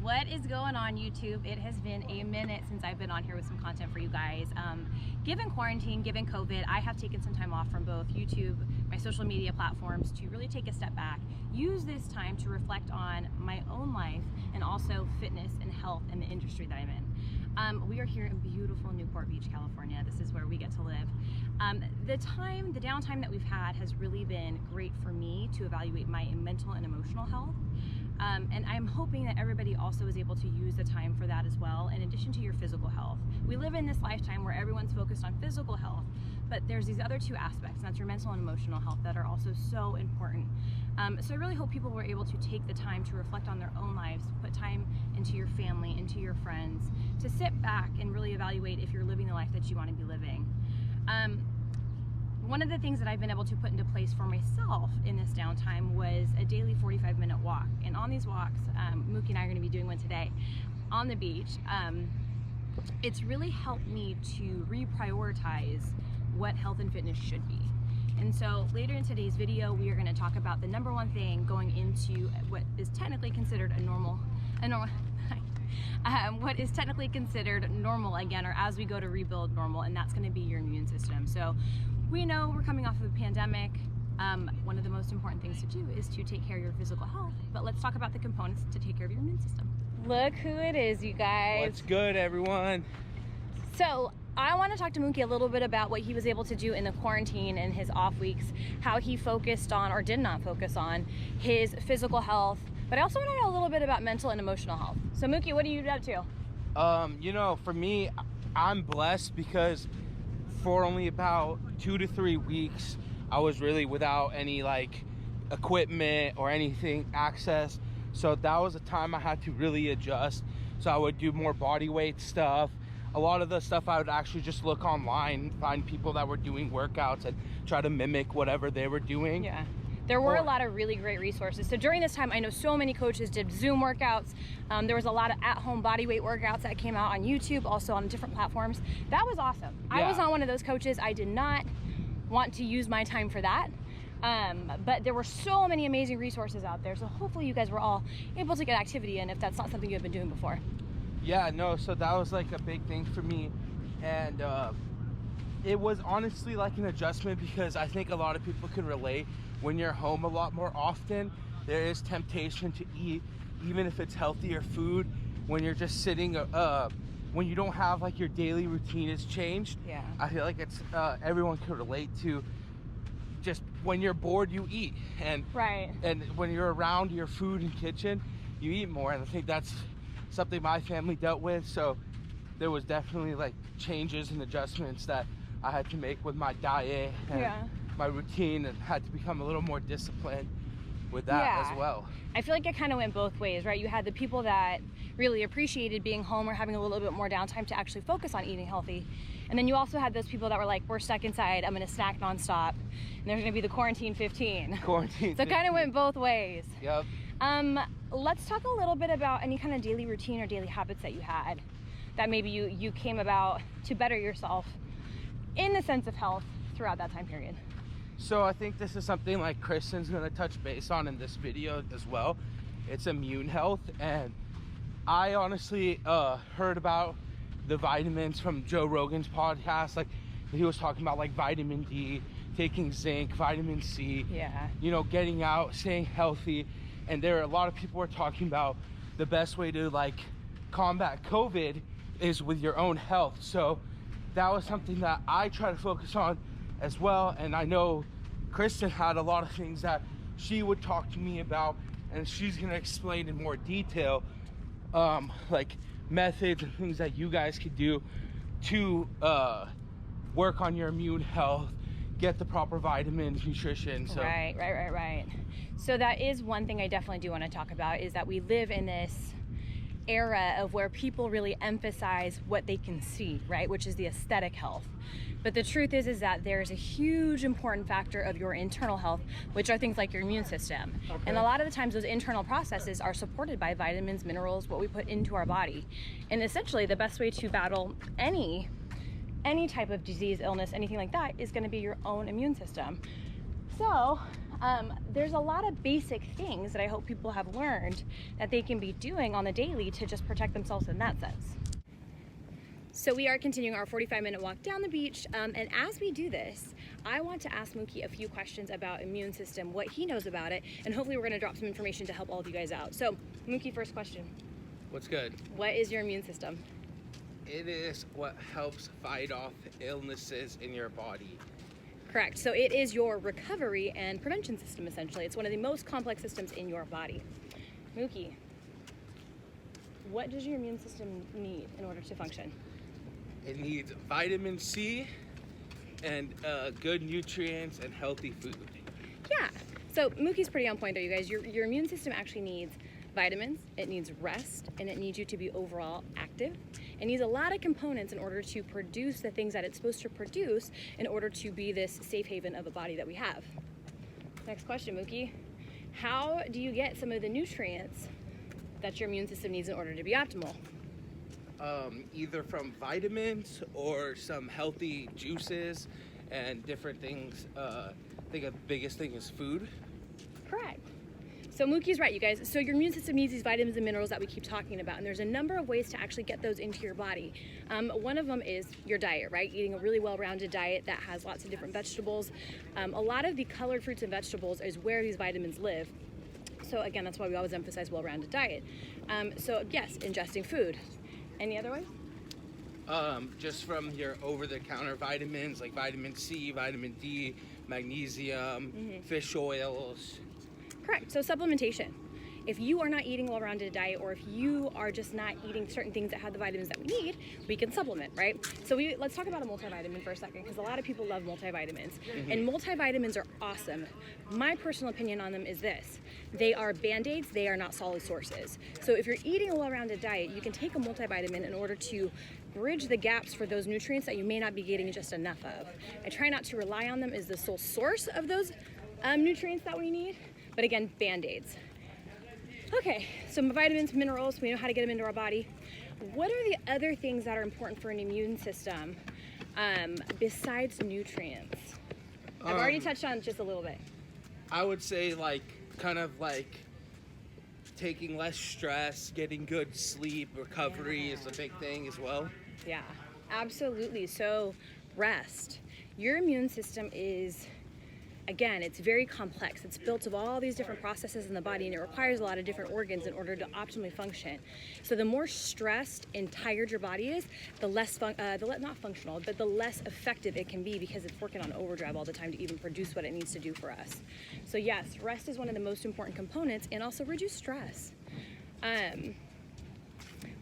What is going on, YouTube? It has been a minute since I've been on here with some content for you guys. Given quarantine, given COVID, I have taken some time off from both YouTube, my social media platforms, to really take a step back, use this time to reflect on my own life and also fitness and health and the industry that I'm in. We are here in beautiful Newport Beach, California. This is where we get to live. The downtime that we've had has really been great for me to evaluate my mental and emotional health. And I'm hoping that everybody also is able to use the time for that as well, in addition to your physical health. We live in this lifetime where everyone's focused on physical health, but there's these other two aspects, and that's your mental and emotional health, that are also so important. So I really hope people were able to take the time to reflect on their own lives, put time into your family, into your friends, to sit back and really evaluate if you're living the life that you want to be living. One of the things that I've been able to put into place for myself in this downtime was a daily 45-minute walk. And on these walks, Mookie and I are going to be doing one today on the beach. It's really helped me to reprioritize what health and fitness should be. And so later in today's video, we are going to talk about the number one thing going into what is technically considered what is technically considered normal again, or as we go to rebuild normal, and that's going to be your immune system. So we know we're coming off of a pandemic. One of the most important things to do is to take care of your physical health, but let's talk about the components to take care of your immune system. Look who it is, you guys. What's good, everyone? So I want to talk to Mookie a little bit about what he was able to do in the quarantine and his off weeks, how he focused on, or did not focus on, his physical health, but I also want to know a little bit about mental and emotional health. So Mookie, what are you up to? You know, for me, I'm blessed because for only about 2 to 3 weeks, I was really without any like equipment or anything access. So that was a time I had to really adjust. So I would do more body weight stuff. A lot of the stuff I would actually just look online, find people that were doing workouts and try to mimic whatever they were doing. Yeah. There were a lot of really great resources. So during this time, I know so many coaches did Zoom workouts. There was a lot of at-home body weight workouts that came out on YouTube, also on different platforms. That was awesome. Yeah. I was not one of those coaches. I did not want to use my time for that. But there were so many amazing resources out there. So hopefully you guys were all able to get activity in if that's not something you've been doing before. Yeah, no, so that was like a big thing for me. And it was honestly like an adjustment, because I think a lot of people can relate. When you're home a lot more often, there is temptation to eat, even if it's healthier food, when you're just sitting, when you don't have like your daily routine is changed. Yeah. I feel like it's, everyone can relate to, just when you're bored, you eat. And, right. And when you're around your food and kitchen, you eat more. And I think that's something my family dealt with. So there was definitely like changes and adjustments that I had to make with my diet and my routine, and had to become a little more disciplined with that as well. I feel like it kind of went both ways, right? You had the people that really appreciated being home or having a little bit more downtime to actually focus on eating healthy. And then you also had those people that were like, we're stuck inside, I'm gonna snack nonstop. And there's gonna be the quarantine 15. Quarantine So it kind of went both ways. Yep. Let's talk a little bit about any kind of daily routine or daily habits that you had that maybe you came about to better yourself in the sense of health throughout that time period. So I think this is something like Kristen's gonna touch base on in this video as well. It's immune health, and I honestly heard about the vitamins from Joe Rogan's podcast. Like, he was talking about like vitamin D, taking zinc, vitamin C, you know, getting out, staying healthy. And there are a lot of people were talking about the best way to like combat COVID is with your own health. So that was something that I try to focus on as well. And I know Kristen had a lot of things that she would talk to me about, and she's gonna explain in more detail, like methods and things that you guys could do to work on your immune health, get the proper vitamins, nutrition. So. Right. So that is one thing I definitely do want to talk about, is that we live in this era of where people really emphasize what they can see, right? Which is the aesthetic health. But the truth is that there's a huge important factor of your internal health, which are things like your immune system. Okay. And a lot of the times those internal processes are supported by vitamins, minerals, what we put into our body. And essentially the best way to battle any type of disease, illness, anything like that is going to be your own immune system. So There's a lot of basic things that I hope people have learned that they can be doing on the daily to just protect themselves in that sense. So we are continuing our 45-minute walk down the beach, and as we do this, I want to ask Mookie a few questions about immune system, what he knows about it, and hopefully we're going to drop some information to help all of you guys out. So Mookie, first question. What's good? What is your immune system? It is what helps fight off illnesses in your body. Correct. So it is your recovery and prevention system, essentially. It's one of the most complex systems in your body. Mookie, what does your immune system need in order to function? It needs vitamin C and good nutrients and healthy food. Yeah. So Mookie's pretty on point there, you guys. Your immune system actually needs vitamins, it needs rest, and it needs you to be overall active. It needs a lot of components in order to produce the things that it's supposed to produce in order to be this safe haven of a body that we have. Next question, Mookie. How do you get some of the nutrients that your immune system needs in order to be optimal? Either from vitamins or some healthy juices and different things. I think the biggest thing is food. Correct. So Mookie's right, you guys. So your immune system needs these vitamins and minerals that we keep talking about, and there's a number of ways to actually get those into your body. One of them is your diet, right? Eating a really well-rounded diet that has lots of different vegetables. A lot of the colored fruits and vegetables is where these vitamins live. So again, that's why we always emphasize well-rounded diet. So yes, ingesting food. Any other ways? Just from your over-the-counter vitamins like vitamin C, vitamin D, magnesium, fish oils. Correct. So supplementation. If you are not eating a well-rounded diet, or if you are just not eating certain things that have the vitamins that we need, we can supplement, right? So let's talk about a multivitamin for a second, because a lot of people love multivitamins. And multivitamins are awesome. My personal opinion on them is this. They are Band-Aids, they are not solid sources. So if you're eating a well-rounded diet, you can take a multivitamin in order to bridge the gaps for those nutrients that you may not be getting just enough of. I try not to rely on them as the sole source of those nutrients that we need, but again, Band-Aids. Okay, so vitamins, minerals, we know how to get them into our body. What are the other things that are important for an immune system besides nutrients? I've already touched on just a little bit. I would say kind of like taking less stress, getting good sleep, recovery is a big thing as well. Yeah, absolutely. So rest. Your immune system is, again, it's very complex. It's built of all these different processes in the body, and it requires a lot of different organs in order to optimally function. So the more stressed and tired your body is, the less, not functional, but the less effective it can be, because it's working on overdrive all the time to even produce what it needs to do for us. So yes, rest is one of the most important components, and also reduce stress.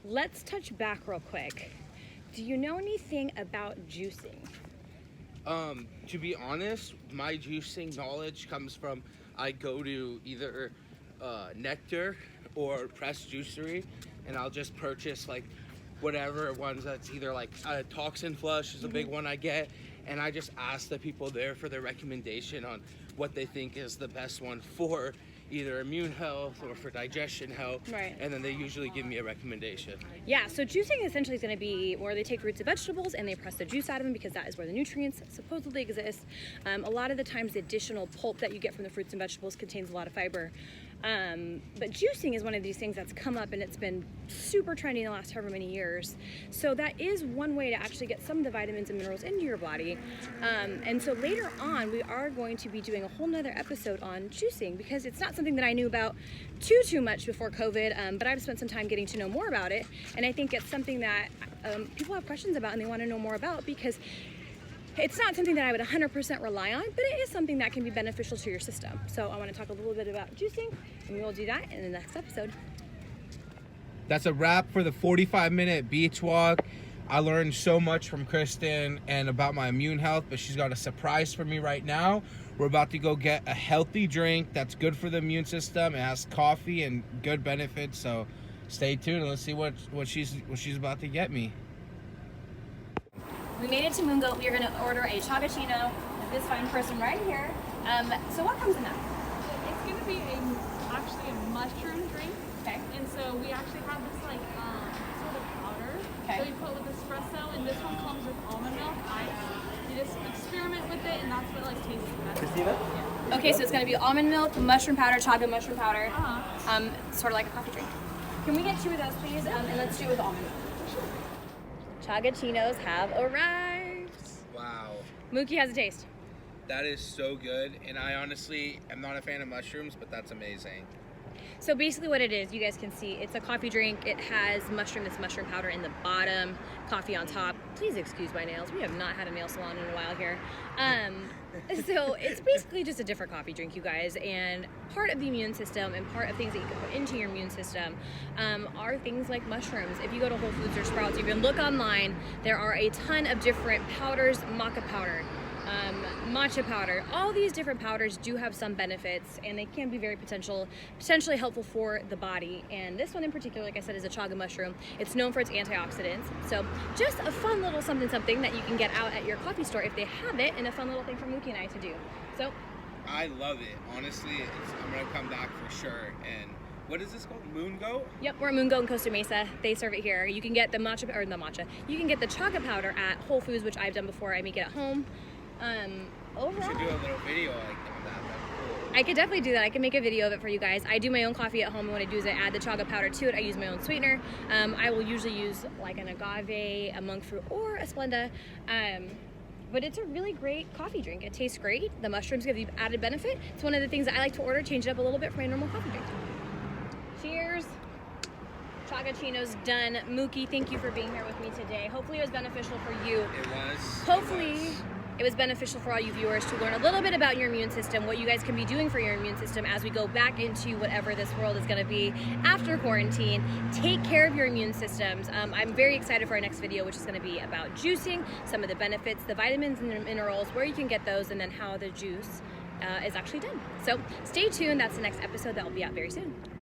Let's touch back real quick. Do you know anything about juicing? To be honest, my juicing knowledge comes from I go to either Nectar or Press Juicery, and I'll just purchase whatever ones that's either Toxin Flush is a big one I get, and I just ask the people there for their recommendation on what they think is the best one for either immune health or for digestion health, right? And then they usually give me a recommendation. Yeah, so juicing essentially is going to be where they take roots of vegetables and they press the juice out of them, because that is where the nutrients supposedly exist. A lot of the times the additional pulp that you get from the fruits and vegetables contains a lot of fiber. But juicing is one of these things that's come up, and it's been super trendy in the last however many years. So that is one way to actually get some of the vitamins and minerals into your body. And so later on, we are going to be doing a whole nother episode on juicing, because it's not something that I knew about too much before COVID, but I've spent some time getting to know more about it. And I think it's something that people have questions about and they want to know more about, because it's not something that I would 100% rely on, but it is something that can be beneficial to your system. So I want to talk a little bit about juicing, and we will do that in the next episode. That's a wrap for the 45-minute beach walk. I learned so much from Kristen and about my immune health, but she's got a surprise for me right now. We're about to go get a healthy drink that's good for the immune system. It has coffee and good benefits, so stay tuned and let's see what she's about to get me. We made it to Moongo. We are going to order a chagachino with this fine person right here. So what comes in that? It's going to be actually a mushroom drink. Okay. And so we actually have this sort of powder. Okay. So you put with espresso, and this one comes with almond milk, ice. You just experiment with it, and that's what tastes the best. Christina? Yeah. Okay, so it's gonna be almond milk, mushroom powder, chaga mushroom powder. Uh-huh. Sort of like a coffee drink. Can we get 2 of those, please? And let's do it with almond milk. Chagachinos have arrived. Wow. Mookie has a taste. That is so good, and I honestly am not a fan of mushrooms, but that's amazing. So basically what it is, you guys can see, it's a coffee drink. It has this mushroom powder in the bottom, coffee on top. Please excuse my nails. We have not had a nail salon in a while here. So it's basically just a different coffee drink, you guys. And part of the immune system and part of things that you can put into your immune system are things like mushrooms. If you go to Whole Foods or Sprouts, you can look online. There are a ton of different powders, maca powder, matcha powder. All these different powders do have some benefits, and they can be very potentially helpful for the body. And this one in particular, like I said, is a chaga mushroom. It's known for its antioxidants. So just a fun little something that you can get out at your coffee store if they have it, and a fun little thing for Mookie and I to do. So I love it. Honestly, I'm gonna come back for sure. And what is this called? Moon Goat? yep, we're at Moon Goat in Costa Mesa. They serve it here. You can get the you can get the chaga powder at Whole Foods, which I've done before. I make it at home. We Overall, should do a little video like that. That'd be cool. I could definitely do that. I can make a video of it for you guys. I do my own coffee at home, and what I do is I add the chaga powder to it. I use my own sweetener. I will usually use like an agave, a monk fruit, or a Splenda. But it's a really great coffee drink. It tastes great. The mushrooms give you added benefit. It's one of the things that I like to order, change it up a little bit from my normal coffee drink. Cheers. Chagachino's done. Mookie, thank you for being here with me today. Hopefully it was beneficial for you. It was. Hopefully it was beneficial for all you viewers to learn a little bit about your immune system, what you guys can be doing for your immune system as we go back into whatever this world is going to be after quarantine. Take care of your immune systems. I'm very excited for our next video, which is going to be about juicing, some of the benefits, the vitamins and the minerals, where you can get those, and then how the juice is actually done. So stay tuned. That's the next episode that will be out very soon.